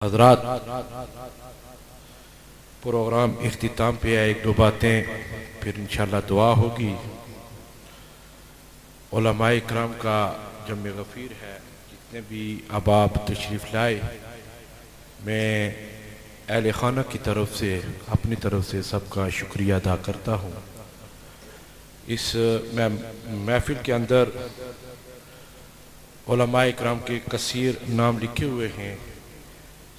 हजरात, प्रोग्राम इख्तिताम पे है। एक दो बातें फिर इंशाल्लाह दुआ होगी। उलमाए इकराम का जम्मे गफ़ीर है, जितने भी अहबाब तशरीफ़ लाए, मैं अहले खाना की तरफ से अपनी तरफ से सबका शुक्रिया अदा करता हूँ। इस महफिल के अंदर उलमाए इकराम के कसीर नाम लिखे हुए हैं।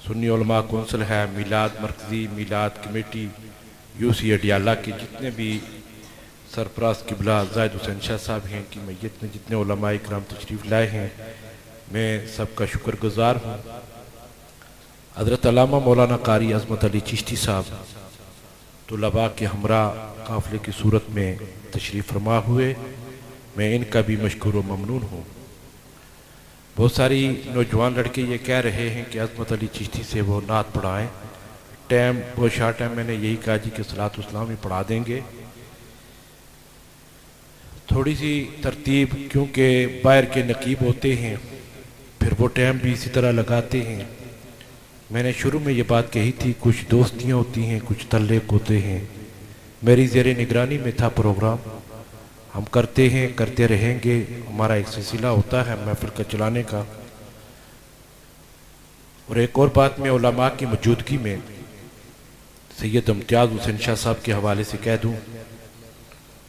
सुन्नी उलमा कौंसिल है, मिलाद मरकज़ी, मिलाद कमेटी, यूसी अडियाला के जितने भी सरपरास किबला ज़ाहिद हुसैन शाह साहब हैं कि मैयत में जितने उलमाए इकराम तशरीफ़ लाए हैं, मैं सबका शुक्रगुज़ार हूँ। हज़रत अल्लामा मौलाना कारी अज़मत अली चिश्ती साहब तुलबा के हमरा काफ़िले की सूरत में तशरीफ़ फरमा हुए, मैं इनका भी मशकूर व ममनून हूँ। बहुत सारी नौजवान लड़के ये कह रहे हैं कि अज़मत अली चिश्ती से वो नात पढ़ाएँ। टाइम बहुत शार्ट टाइम, मैंने यही कहा जी कि सलात उस्लाम ही पढ़ा देंगे। थोड़ी सी तरतीब, क्योंकि बाहर के नकीब होते हैं, फिर वो टाइम भी इसी तरह लगाते हैं। मैंने शुरू में ये बात कही थी, कुछ दोस्तियाँ होती हैं, कुछ तल्लेक होते हैं। मेरी ज़ेरे निगरानी में था प्रोग्राम, हम करते हैं, करते रहेंगे। हमारा एक सिलसिला होता है महफिल का चलाने का। और एक और बात मैं उलमा की मौजूदगी में सैयद इम्तियाज़ हुसैन शाह साहब के हवाले से कह दूँ।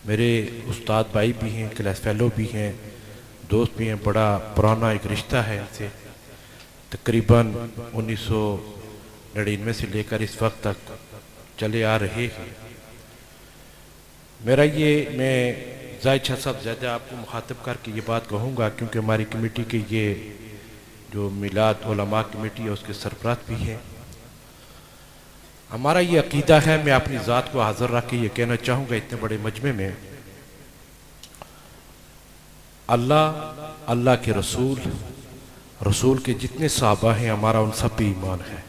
मेरे उस्ताद भाई भी हैं, क्लास फेलो भी हैं, दोस्त भी हैं, बड़ा पुराना एक रिश्ता है इनसे। तकरीबन 1999 से लेकर इस वक्त तक चले आ रहे हैं। मेरा ये, मैं ज़ाहिद शाह साहब ज़्यादा आपको मुखातब करके ये बात कहूँगा, क्योंकि हमारी कमेटी के ये जो मिलाद उलमा कमेटी है उसके सरपराह भी हैं। हमारा ये अकीदा है, मैं अपनी ज़ात को हाज़िर रख के ये कहना चाहूँगा इतने बड़े मजमे में, अल्लाह, अल्लाह के रसूल, रसूल के जितने सहाबा हैं, हमारा उन सब पे ईमान है।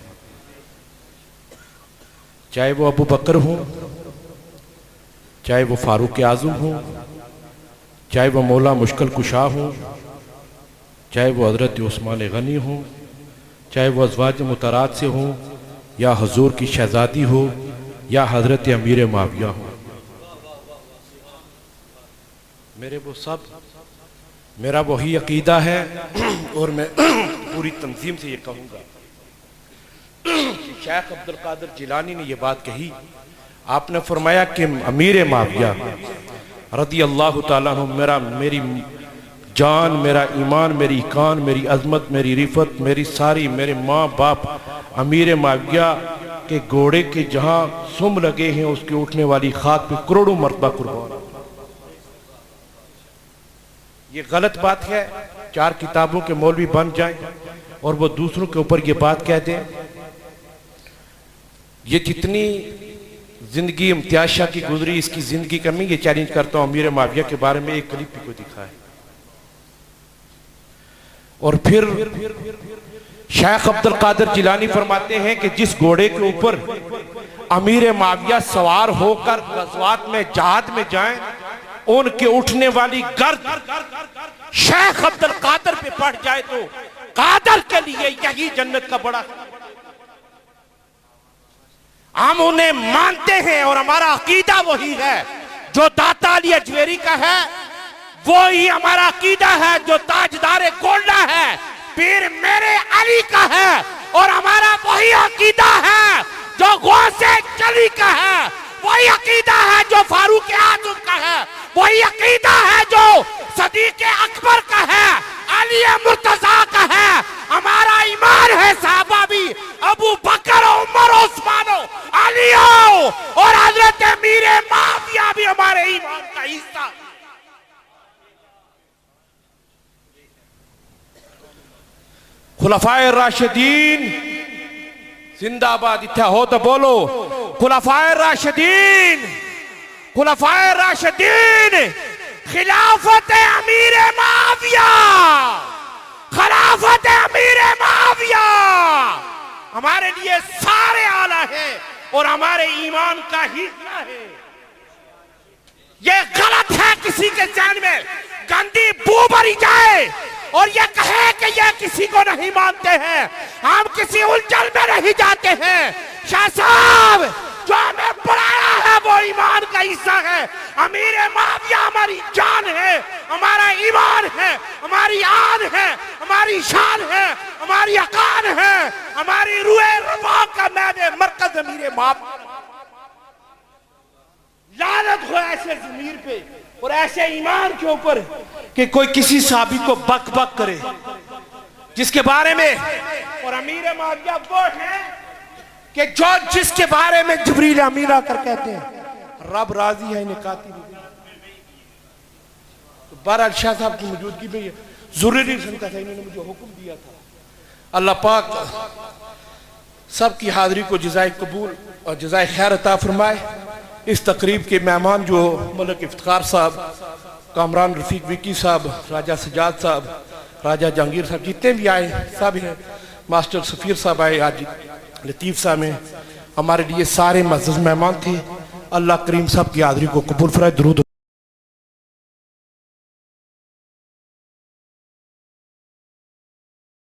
चाहे वो अबू बकर हों, चाहे वो फारूक आज़म हों, चाहे वो मौला मुश्किल कुशा हों, चाहे वो हज़रत उस्मान गनी हों, चाहे वो अज़वाज मुतरात से हों, या हजूर की शहज़ादी हो, या हज़रत अमीर माविया हो, मेरे वो सब, मेरा वही अकीदा है। और मैं पूरी तंजीम से ये कहूँगा कि शेख अब्दुल कादिर जिलानी ने ये बात कही। आपने फरमाया कि अमीर माविया रज़ी अल्लाह ताला अन्हु मेरी जान, मेरा ईमान, मेरी कान, मेरी अजमत, मेरी रिफत, मेरी सारी, मेरे माँ बाप अमीर माविया के घोड़े के जहाँ सुम लगे हैं उसके उठने वाली खाक पे करोड़ों मरतबा कुर्बान। ये गलत बात है। चार किताबों के मौलवी बन जाएं और वो दूसरों के ऊपर ये बात कह दें। ये जितनी जिंदगी इम्तियाज शाह की गुजरी, इसकी जिंदगी का मैं ये चैलेंज करता हूँ, अमीर माविया के बारे में एक क्लिप भी को दिखाए। और फिर शेख अब्दुल कादिर जिलानी फरमाते हैं कि जिस घोड़े के ऊपर अमीर माविया सवार होकर गज़वात में, जहाद में जाएं, उनके उठने वाली गर्द शेख अब्दुल कादिर पे पड़ जाए तो कादिर के लिए यही जन्नत का बड़ा। हम उन्हें मानते हैं और हमारा अकीदा वही है जो दाता अली अजमेरी का है, वो ही हमारा अकीदा है जो ताजदार गोल्डा है, पीर मेरे अली का है। और हमारा वही अकीदा है जो गौसे चली का है, वही अकीदा है जो फारूक आज़म का है, वही अकीदा है जो सदीक़ अकबर का है, अली मुर्तजा का है। हमारा ईमान है साहबा भी, अबू बकर, उमर, उस्मान, अली और हजरत अमीर माविया भी हमारे ईमान का हिस्सा। खुलफाए राशिदीन जिंदाबाद। इत्या हो तो बोलो खुलफाए राशिदीन, खुलफाए राशिदीन, खिलाफत अमीर माविया, खिलाफत अमीर माविया हमारे लिए सारे आला है और हमारे ईमान का हिस्सा है। ये गलत है किसी के जान में गंदी बू भरी जाए और ये कहे कि ये किसी को नहीं मानते हैं, हम किसी उलझन में नहीं जाते हैं। शाह साहब, जो हमें पढ़ाया है वो ईमान का हिस्सा है। अमीर माविया हमारी जान है, हमारा ईमान है, हमारी आन है, हमारी शान है, हमारी अकान है, हमारी रूए रुबा का मैदे मरकज अमीर माविया। लानत हो ऐसे ज़मीर पे और ऐसे ईमान के ऊपर कि कोई किसी साहबी को बक बक करे जिसके बारे में, और अमीर माविया वो है कि जो जिसके बारे में जिब्रील अमीन आकर कहते हैं रब राजी है इन्हें कातिल। तो बहरहाल शाह साहब की मौजूदगी में जरूरी समझा था, इन्होंने मुझे हुक्म दिया था। अल्लाह पाक सबकी हाजिरी को जज़ाए कबूल और जज़ाए खैर अता फरमाए। इस तकरीब के मेहमान जो मलिक इफ्तिखार साहब, कामरान रफीक विकी साहब, राजा सजाद साहब, राजा जहांगीर साहब, जितने भी आए सब हैं, मास्टर सफ़ीर साहब आए, आज लतीफ़ साहब में, हमारे लिए सारे मज़्ज़ज़ मेहमान थे। अल्लाह करीम साहब की हाज़िरी को कबूल फरमाए। दुरूद